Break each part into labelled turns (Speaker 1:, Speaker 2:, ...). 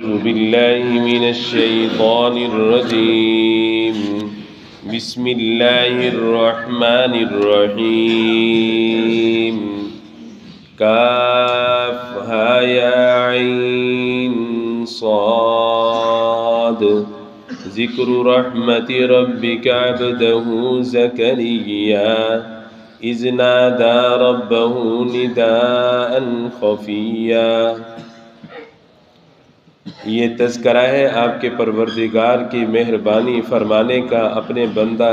Speaker 1: أعوذ بالله من الشيطان الرجيم. بسم الله الرحمن الرحيم. كافها يا عين صاد. ذكر رحمة ربك عبده زكريا إذ نادى ربه نداء خفيا. یہ تذکرہ ہے آپ کے پروردگار کی مہربانی فرمانے کا اپنے بندہ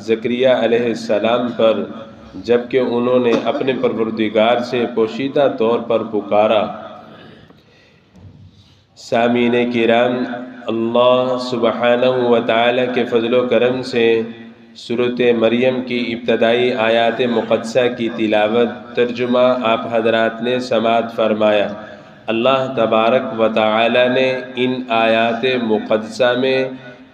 Speaker 1: زکریا علیہ السلام پر، جبکہ انہوں نے اپنے پروردگار سے پوشیدہ طور پر پکارا۔ سامعین کرام، اللہ سبحانہ و تعالی کے فضل و کرم سے سورۃ مریم کی ابتدائی آیات مقدسہ کی تلاوت ترجمہ آپ حضرات نے سماعت فرمایا۔ اللہ تبارک و تعالی نے ان آیات مقدسہ میں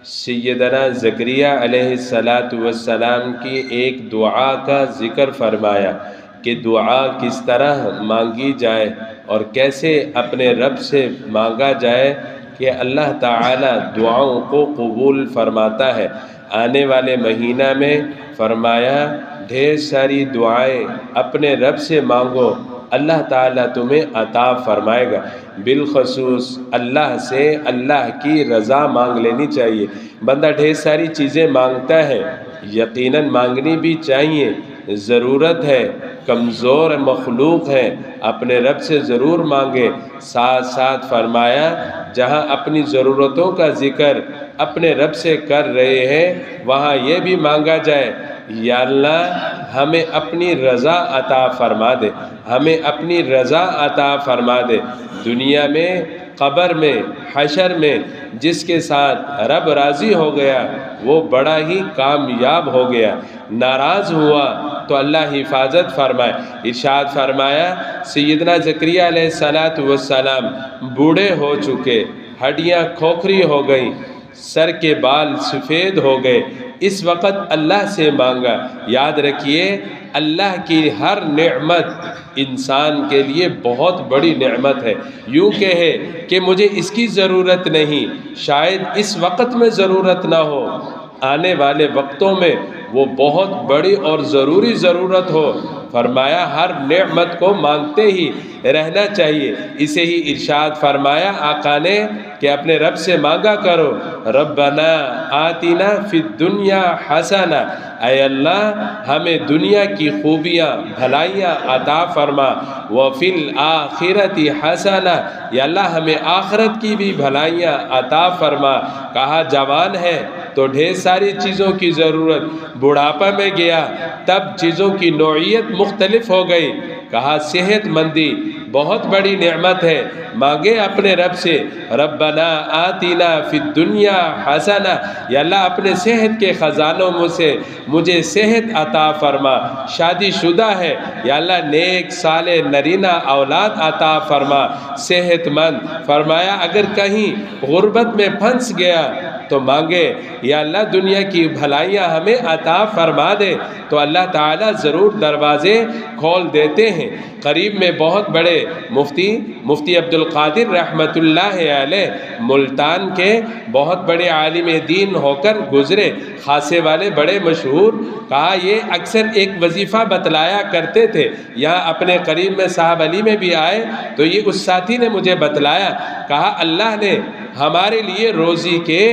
Speaker 1: سیدنا زکریا علیہ السلام کی ایک دعا کا ذکر فرمایا کہ دعا کس طرح مانگی جائے اور کیسے اپنے رب سے مانگا جائے کہ اللہ تعالی دعاؤں کو قبول فرماتا ہے۔ آنے والے مہینہ میں فرمایا ڈھیر ساری دعائیں اپنے رب سے مانگو، اللہ تعالیٰ تمہیں عطا فرمائے گا۔ بالخصوص اللہ سے اللہ کی رضا مانگ لینی چاہیے۔ بندہ ڈھیر ساری چیزیں مانگتا ہے، یقیناً مانگنی بھی چاہیے، ضرورت ہے، کمزور مخلوق ہے، اپنے رب سے ضرور مانگے۔ ساتھ ساتھ فرمایا جہاں اپنی ضرورتوں کا ذکر اپنے رب سے کر رہے ہیں وہاں یہ بھی مانگا جائے، یا اللہ ہمیں اپنی رضا عطا فرما دے، ہمیں اپنی رضا عطا فرما دے۔ دنیا میں، قبر میں، حشر میں جس کے ساتھ رب راضی ہو گیا وہ بڑا ہی کامیاب ہو گیا، ناراض ہوا تو اللہ حفاظت فرمائے۔ ارشاد فرمایا سیدنا زکریا علیہ السلام بوڑھے ہو چکے، ہڈیاں کھوکھری ہو گئیں، سر کے بال سفید ہو گئے، اس وقت اللہ سے مانگا۔ یاد رکھیے اللہ کی ہر نعمت انسان کے لیے بہت بڑی نعمت ہے۔ یوں کہے کہ مجھے اس کی ضرورت نہیں، شاید اس وقت میں ضرورت نہ ہو، آنے والے وقتوں میں وہ بہت بڑی اور ضروری ضرورت ہو۔ فرمایا ہر نعمت کو مانگتے ہی رہنا چاہیے۔ اسے ہی ارشاد فرمایا آقا نے کہ اپنے رب سے مانگا کرو، ربنا آتنا فی الدنیا حسنہ، اے اللہ ہمیں دنیا کی خوبیاں بھلائیاں عطا فرما، وفی الآخرۃ حسنہ، یا اللہ ہمیں آخرت کی بھی بھلائیاں عطا فرما۔ کہا جوان ہے تو ڈھیر ساری چیزوں کی ضرورت، بڑھاپا میں گیا تب چیزوں کی نوعیت مختلف ہو گئی۔ کہا صحت مندی بہت بڑی نعمت ہے، مانگے اپنے رب سے ربنا آتنا فی الدنیا حسنہ، یا اللہ اپنے صحت کے خزانوں میں سے مجھے صحت عطا فرما۔ شادی شدہ ہے یا اللہ نیک صالح نرینہ اولاد عطا فرما، صحت مند۔ فرمایا اگر کہیں غربت میں پھنس گیا تو مانگے یا اللہ دنیا کی بھلائیاں ہمیں عطا فرما دے، تو اللہ تعالیٰ ضرور دروازے کھول دیتے ہیں۔ قریب میں بہت بڑے مفتی عبد القادر رحمۃ اللہ علیہ ملتان کے بہت بڑے عالم دین ہو کر گزرے، خاصے والے بڑے مشہور۔ کہا یہ اکثر ایک وظیفہ بتلایا کرتے تھے، یہاں اپنے قریب میں صاحب علی میں بھی آئے تو یہ اس ساتھی نے مجھے بتلایا۔ کہا اللہ نے ہمارے لیے روزی کے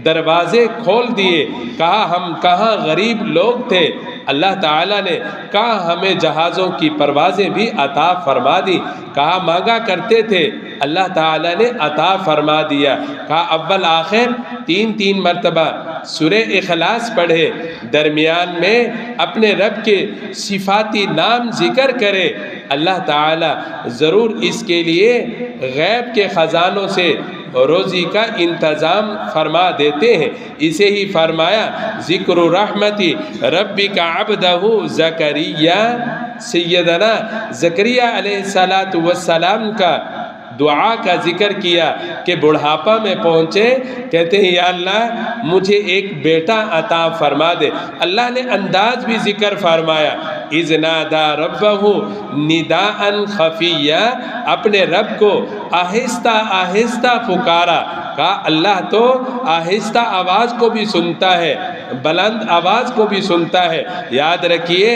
Speaker 1: دروازے کھول دیے۔ کہا ہم کہاں غریب لوگ تھے، اللہ تعالیٰ نے کہا ہمیں جہازوں کی پروازیں بھی عطا فرما دی۔ کہا مانگا کرتے تھے، اللہ تعالیٰ نے عطا فرما دیا۔ کہا اول آخر 3 مرتبہ سورہ اخلاص پڑھے، درمیان میں اپنے رب کے صفاتی نام ذکر کرے، اللہ تعالیٰ ضرور اس کے لیے غیب کے خزانوں سے روزی کا انتظام فرما دیتے ہیں۔ اسے ہی فرمایا ذکر رحمتی ربک عبدہ زکریا، سیدنا زکریا علیہ السلام کا دعا کا ذکر کیا کہ بڑھاپا میں پہنچے، کہتے ہیں یا اللہ مجھے ایک بیٹا عطا فرما دے۔ اللہ نے انداز بھی ذکر فرمایا، اذ نادا ربہ نداء خفیا، اپنے رب کو آہستہ آہستہ پکارا. کہا اللہ تو آہستہ آواز کو بھی سنتا ہے، بلند آواز کو بھی سنتا ہے. یاد رکھیے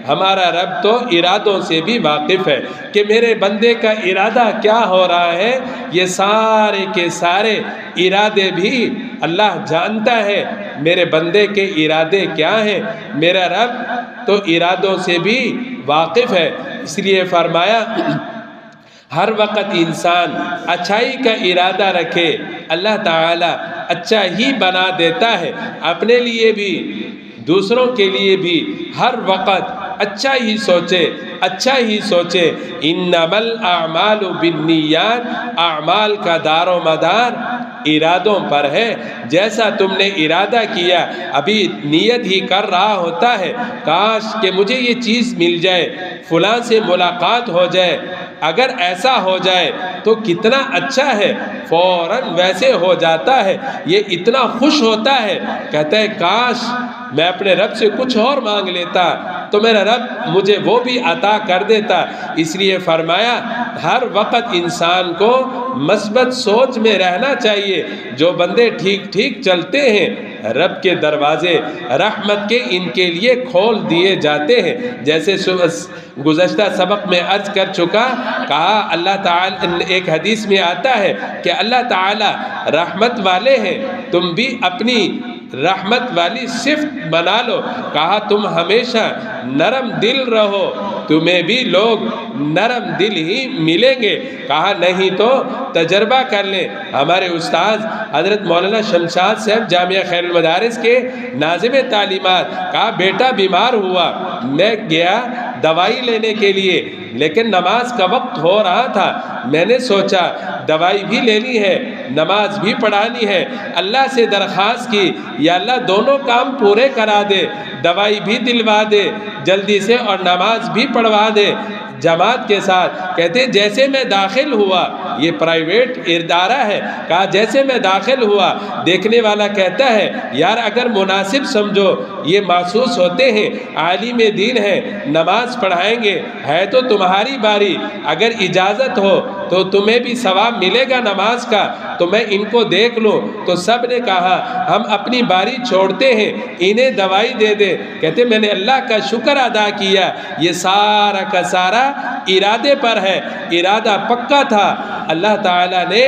Speaker 1: ہمارا رب تو ارادوں سے بھی واقف ہے کہ میرے بندے کا ارادہ کیا ہو رہا ہے. یہ سارے کے سارے ارادے بھی اللہ جانتا ہے میرے بندے کے ارادے کیا ہیں. میرا رب تو ارادوں سے بھی واقف ہے. اس لیے فرمایا ہر وقت انسان اچھائی کا ارادہ رکھے، اللہ تعالی اچھا ہی بنا دیتا ہے. اپنے لیے بھی دوسروں کے لیے بھی ہر وقت اچھا ہی سوچے، اچھا ہی سوچے. انما الاعمال بالنیات، اعمال کا دار و مدار ارادوں پر ہے. جیسا تم نے ارادہ کیا، ابھی نیت ہی کر رہا ہوتا ہے کاش کہ مجھے یہ چیز مل جائے، فلاں سے ملاقات ہو جائے، اگر ایسا ہو جائے تو کتنا اچھا ہے، فوراً ویسے ہو جاتا ہے. یہ اتنا خوش ہوتا ہے، کہتا ہے کاش میں اپنے رب سے کچھ اور مانگ لیتا تو میرا رب مجھے وہ بھی عطا کر دیتا. اس لیے فرمایا ہر وقت انسان کو مثبت سوچ میں رہنا چاہیے. جو بندے ٹھیک ٹھیک چلتے ہیں رب کے دروازے رحمت کے ان کے لیے کھول دیے جاتے ہیں. جیسے گزشتہ سبق میں عرض کر چکا، کہا اللہ تعالی، ایک حدیث میں آتا ہے کہ اللہ تعالی رحمت والے ہیں، تم بھی اپنی رحمت والی صفت بنا لو. کہا تم ہمیشہ نرم دل رہو، تمہیں بھی لوگ نرم دل ہی ملیں گے. کہا نہیں تو تجربہ کر لیں. ہمارے استاذ حضرت مولانا شمشاد صاحب جامعہ خیر المدارس کے ناظم تعلیمات، کہا بیٹا بیمار ہوا، میں گیا دوائی لینے کے لیے، لیکن نماز کا وقت ہو رہا تھا. میں نے سوچا دوائی بھی لینی ہے، نماز بھی پڑھانی ہے. اللہ سے درخواست کی یا اللہ دونوں کام پورے کرا دے، دوائی بھی دلوا دے جلدی سے اور نماز بھی پڑھوا دے جماعت کے ساتھ. کہتے جیسے میں داخل ہوا، یہ پرائیویٹ ادارہ ہے، کہا جیسے میں داخل ہوا دیکھنے والا کہتا ہے یار اگر مناسب سمجھو، یہ محسوس ہوتے ہیں عالم دین ہے، نماز پڑھائیں گے، ہے تو تمہاری باری، اگر اجازت ہو تو تمہیں بھی ثواب ملے گا نماز کا، تو میں ان کو دیکھ لوں. تو سب نے کہا ہم اپنی باری چھوڑتے ہیں، انہیں دوائی دے دے. کہتے میں نے اللہ کا شکر ادا کیا، یہ سارا کا سارا ارادے پر ہے، ارادہ پکا تھا. اللہ تعالیٰ نے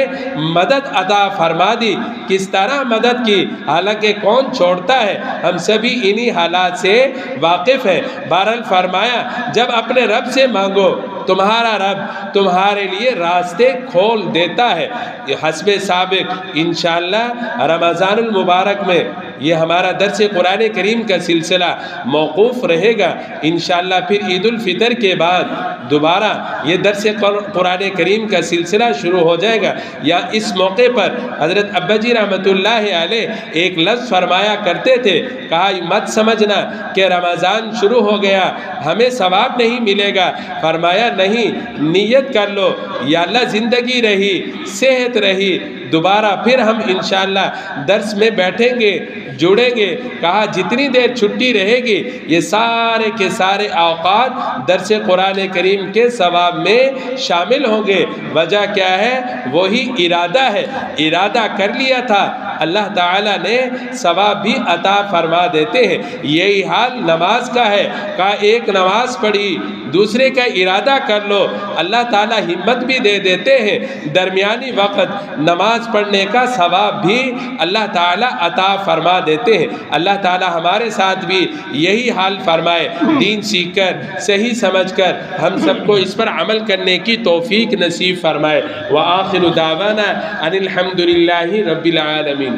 Speaker 1: مدد عطا فرما دی. کس طرح مدد کی؟ حالانکہ کون چھوڑتا ہے، ہم سبھی انہی حالات سے واقف ہیں. بہرحال فرمایا جب اپنے رب سے مانگو تمہارا رب تمہارے لیے راستے کھول دیتا ہے. یہ حسب سابق انشاءاللہ رمضان المبارک میں یہ ہمارا درس قرآن کریم کا سلسلہ موقوف رہے گا. انشاءاللہ پھر عید الفطر کے بعد دوبارہ یہ درس قرآن کریم کا سلسلہ شروع ہو جائے گا. یا اس موقع پر حضرت ابا جی رحمۃ اللہ علیہ ایک لفظ فرمایا کرتے تھے، کہا مت سمجھنا کہ رمضان شروع ہو گیا ہمیں ثواب نہیں ملے گا. فرمایا نہیں، نیت کر لو یا اللہ زندگی رہی، صحت رہی، دوبارہ پھر ہم انشاءاللہ درس میں بیٹھیں گے، جڑیں گے. کہا جتنی دیر چھٹی رہے گی یہ سارے کے سارے اوقات درس قرآن کریم کے ثواب میں شامل ہوں گے. وجہ کیا ہے؟ وہی ارادہ ہے. ارادہ کر لیا تھا اللہ تعالیٰ نے ثواب بھی عطا فرما دیتے ہیں. یہی حال نماز کا ہے. کہا ایک نماز پڑھی، دوسرے کا ارادہ کر لو، اللہ تعالیٰ ہمت بھی دے دیتے ہیں. درمیانی وقت نماز پڑھنے کا ثواب بھی اللہ تعالیٰ عطا فرما دیتے ہیں. اللہ تعالیٰ ہمارے ساتھ بھی یہی حال فرمائے. دین سیکھ کر صحیح سمجھ کر ہم سب کو اس پر عمل کرنے کی توفیق نصیب فرمائے. وآخر دعوانا ان الحمد للہ رب العالمین.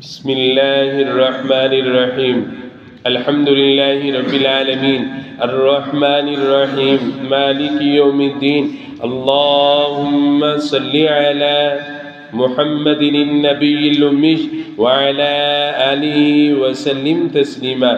Speaker 1: بسم اللہ الرحمن الرحیم. الحمد للہ رب العالمین الرحمن الرحیم مالک یوم الدین. اللہم صلی علی محمد النبی الأمی وعلى آلہ وسلم تسلیما.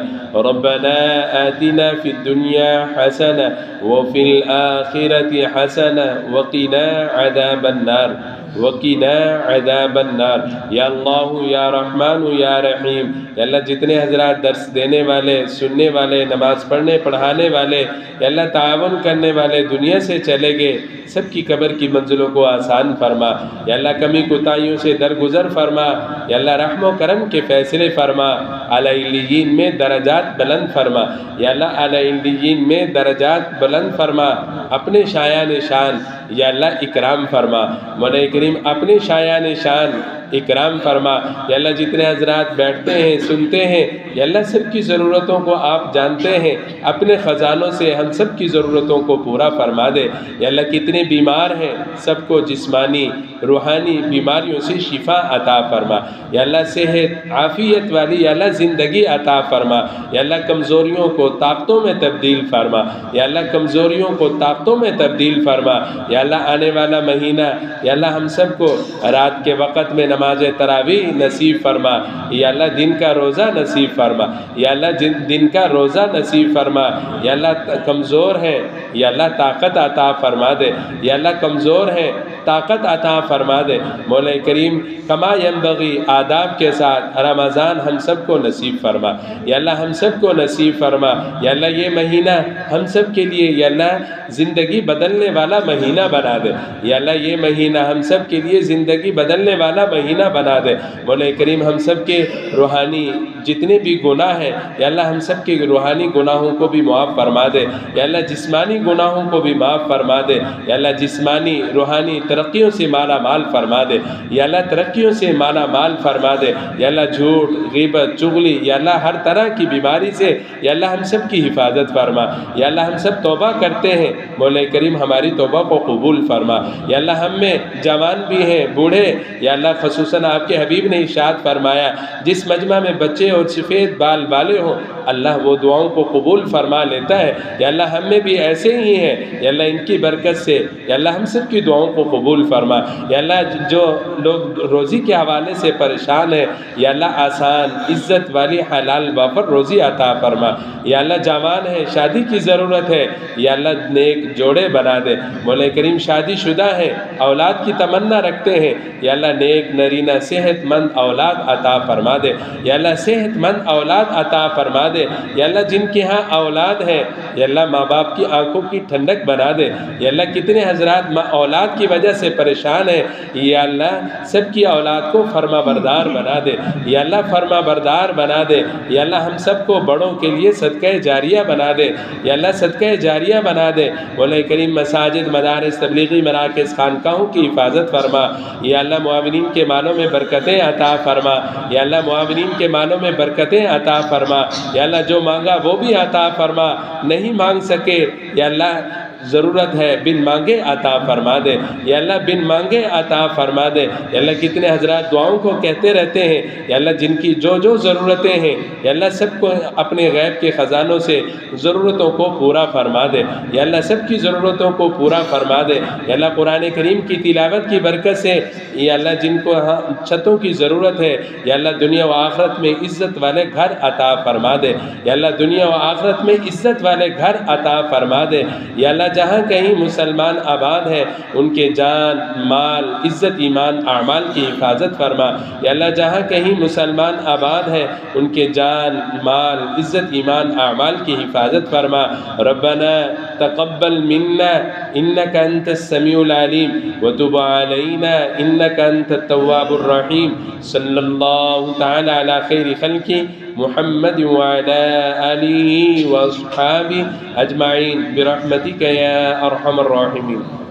Speaker 1: ربنا آتنا فی الدنیا حسنة وفی الآخرة حسنة وقنا عذاب النار. وقنا عذاب النار۔ یا اللہ یا رحمان یا رحیم، یا اللہ جتنے حضرات درس دینے والے، سننے والے، نماز پڑھنے پڑھانے والے، یا اللہ تعاون کرنے والے دنیا سے چلے گئے، سب کی قبر کی منزلوں کو آسان فرما۔ یا اللہ کمی کوتاہیوں سے درگزر فرما۔ یا اللہ رحم و کرم کے فیصلے فرما، اعلی علیین میں درجات بلند فرما۔ یا اللہ اعلی علیین میں درجات بلند فرما، اپنے شایان شان یا اللہ اکرام فرما۔ مولا کریم اپنے شایان شان اکرام فرما۔ یا اللہ جتنے حضرات بیٹھتے ہیں سنتے ہیں، یا اللہ سب کی ضرورتوں کو آپ جانتے ہیں، اپنے خزانوں سے ہم سب کی ضرورتوں کو پورا فرما دے۔ یا اللہ کتنے بیمار ہیں سب کو جسمانی روحانی بیماریوں سے شفا عطا فرما۔ یا اللہ صحت عافیت والی یا اللہ زندگی عطا فرما۔ یا اللہ کمزوریوں کو طاقتوں میں تبدیل فرما۔ یا اللہ کمزوریوں کو طاقتوں میں تبدیل فرما۔ یا اللہ آنے والا مہینہ یا اللہ ہم سب کو رات کے وقت میں نماز تراویح نصیب فرما۔ یا اللہ دن کا روزہ نصیب فرما۔ یا اللہ دن کا روزہ نصیب فرما۔ یا اللہ کمزور ہیں یا اللہ طاقت عطا فرما دے۔ یا اللہ کمزور ہیں طاقت عطا فرما دے۔ مولا کریم کما ینبغی آداب کے ساتھ رمضان ہم سب کو نصیب فرما۔ یا اللہ ہم سب کو نصیب فرما۔ یا اللہ یہ مہینہ ہم سب کے لیے یا اللہ زندگی بدلنے والا مہینہ بنا دے۔ یا اللہ یہ مہینہ ہم سب کے لیے زندگی بدلنے والا مہینہ بنا دے۔ مولا کریم ہم سب کے روحانی جتنے بھی گناہ ہیں یا اللہ ہم سب کے روحانی گناہوں کو بھی معاف فرما دے۔ یا اللہ جسمانی گناہوں کو بھی معاف فرما دے۔ یا اللہ جسمانی روحانی ترقیوں سے مالا مال فرما دے۔ یا اللہ ترقیوں سے مالا مال فرما دے۔ یا اللہ جھوٹ غیبت چغلی یا اللہ ہر طرح کی بیماری سے یا اللہ ہم سب کی حفاظت فرما۔ یا اللہ ہم سب توبہ کرتے ہیں، مولا کریم ہماری توبہ کو قبول فرما۔ یا اللہ ہم میں جوان بھی ہیں بوڑھے یا اللہ خصوصاً آپ کے حبیب نے ارشاد فرمایا جس مجمع میں بچے اور سفید بال والے ہوں اللہ وہ دعاؤں کو قبول فرما لیتا ہے۔ یا اللہ ہم میں بھی ایسے ہی ہیں، یا اللہ ان کی برکت سے یا اللہ ہم سب کی دعاؤں کو قبول فرما۔ یا اللہ جو لوگ روزی کے حوالے سے پریشان ہیں یا اللہ آسان عزت والی حلال وافر روزی عطا فرما۔ یا اللہ جوان ہے شادی کی ضرورت ہے یا اللہ نیک جوڑے بنا دے۔ مولا کریم شادی شدہ ہیں اولاد کی تمنا رکھتے ہیں یا اللہ نیک نرینہ صحت مند اولاد عطا فرما دے۔ یا اللہ صحت مند اولاد عطا فرما دے۔ یا اللہ جن کے ہاں اولاد ہے یا اللہ ماں باپ کی آنکھوں کی ٹھنڈک بنا دے۔ یا اللہ کتنے حضرات اولاد کی وجہ سے پریشان ہیں یا اللہ سب کی اولاد کو فرما بردار بنا دے۔ یا اللہ فرما بردار بنا دے۔ یا اللہ ہم سب کو بڑوں کے لیے صدقہ جاریہ بنا دے۔ یا اللہ صدقہ جاریہ بنا دے۔ مولا کریم مساجد مدارس تبلیغی مراکز خانقاہوں کی حفاظت فرما۔ یا اللہ معاونین کے مالوں میں برکتیں عطا فرما۔ یا اللہ معاونین کے مالوں میں برکتیں عطا فرما۔ یا اللہ جو مانگا وہ بھی عطا فرما، نہیں مانگ سکے یا اللہ ضرورت ہے بن مانگے عطا فرما دے۔ یا اللہ بن مانگے عطا فرما دے۔ یا اللہ کتنے حضرات دعاؤں کو کہتے رہتے ہیں یا اللہ جن کی جو ضرورتیں ہیں یا اللہ سب کو اپنے غیب کے خزانوں سے ضرورتوں کو پورا فرما دے۔ یا اللہ سب کی ضرورتوں کو پورا فرما دے۔ یا اللہ قرآن کریم کی تلاوت کی برکت سے یا اللہ جن کو چھتوں کی ضرورت ہے یا اللہ دنیا و آخرت میں عزت والے گھر عطا فرما دے۔ یا اللہ دنیا و آخرت میں عزت والے گھر عطا فرما دے۔ یا اللہ جہاں کہیں مسلمان آباد ہے ان کے جان مال عزت ایمان اعمال کی حفاظت فرما۔ یا اللہ جہاں کہیں مسلمان آباد ہے ان کے جان مال عزت ایمان اعمال کی حفاظت فرما۔ ربنا تقبل منا انك انت السميع العليم وتب علينا انك انت التواب الرحيم صلی اللہ تعالی علی خیر خلقہ محمد وعلى آله وأصحابه أجمعين برحمتك يا أرحم الراحمين۔